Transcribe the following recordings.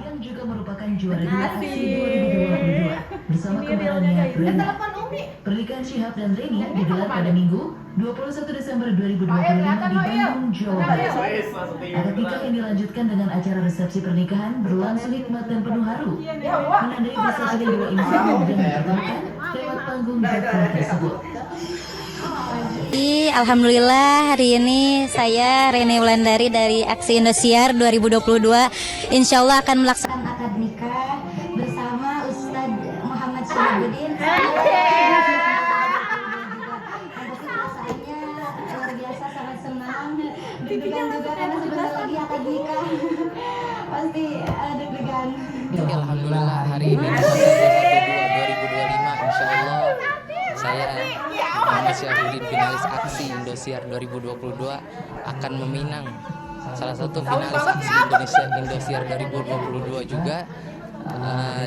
yang juga merupakan juara dua aksi 2022 bersama kembarannya Reni. Pernikahan Shihab dan Reni digelar pada Minggu 21 Desember 2025 di Bandung, Jawa Barat. Akad nikah yang dilanjutkan dengan acara resepsi pernikahan berlangsung hikmat dan penuh haru, menandai bersatunya dua insan dan dipertemukan lewat panggung dakwah tersebut. Alhamdulillah hari ini saya Reni Wulandari dari Aksi Indosiar 2022 Insya Allah akan melaksanakan akad nikah bersama Ustadz Muhammad Syahbudin. Perasaannya luar biasa, sangat senang, deg-degan juga karena sebentar lagi akad nikah. Pasti deg-degan. Alhamdulillah hari ini 2025 Insya Allah saya Muhammad Syahbudin, finalis Aksi Indosiar 2022 akan meminang salah satu finalis Aksi Indosiar 2022 juga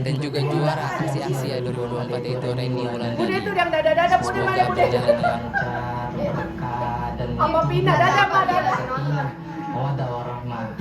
dan juga juara Aksi ya 2024 yaitu Reni Wulandari. Semoga berjalan lancar, berkah dan mawaddah warahmah.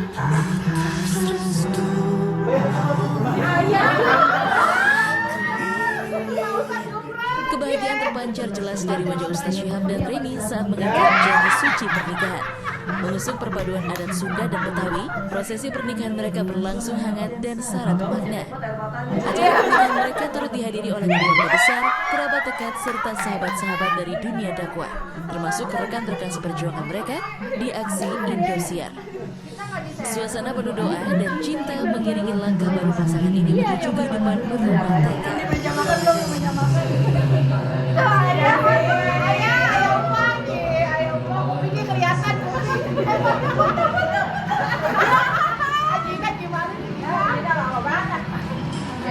Kebahagiaan terpancar jelas dari wajah Ustaz Syihab dan Reni saat mengangkat janji suci pernikahan. Mengusung perpaduan adat Sunda dan Betawi, prosesi pernikahan mereka berlangsung hangat dan syarat makna. Acara pernikahan mereka turut dihadiri oleh keluarga besar, kerabat dekat, serta sahabat-sahabat dari dunia dakwah, termasuk rekan-rekan seperjuangan mereka di Aksi Indosiar. Suasana penuh doa dan cinta mengiringi langkah baru pasangan ini menuju kehidupan berumah tangga.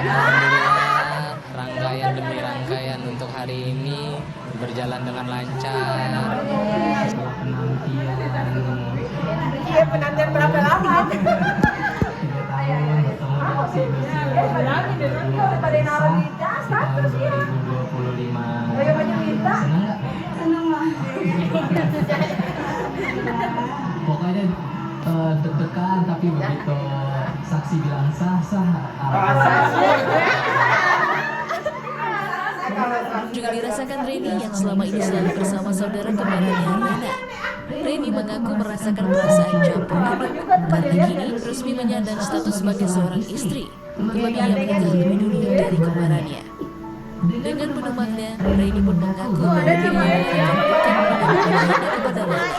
Alhamdulillah rangkaian demi rangkaian untuk hari ini berjalan dengan lancar. Penantian berapa lama? Pokoknya deg-degan tapi begitu saksi bilang sah. Juga dirasakan Reni yang selama ini selalu bersama saudara kembarannya Rena. Reni mengaku merasakan perasaan campur aduk karena kini resmi menyandang status sebagai seorang istri, terlebih ia menikah lebih dulu dari kembarannya. Dengan penuh makna, Reni pun mengaku bahwa dirinya melakukan pernikahan kepada Rena.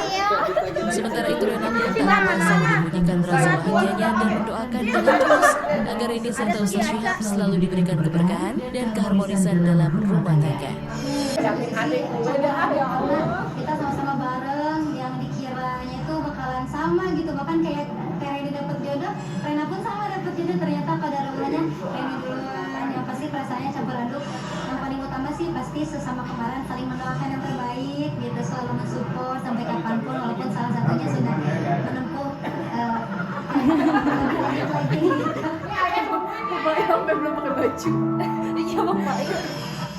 Sementara itu Rena pun tak merasa menyembunyikan rasa bahagianya dan mendoakan dengan tulus agar Reni serta Ustaz Syihab selalu diberikan keberkahan dan keharmonisan dalam rumah tangga. Kita sama-sama bareng, yang dikiranya itu bakalan sama gitu, bahkan kayak Reni dapat jodoh, Rena pun sama dapat jodoh, ternyata pada rumahnya Reni duluan. Yang pasti perasaannya campur aduk. Yang paling utama sih pasti sesama kembaran saling mendoakan yang terbaik gitu, selalu mensupport sampai kapanpun walaupun salah satunya sudah menempuh lebih lanjut lagi. Ini ayah belum pakai baju. Iya, Bapak.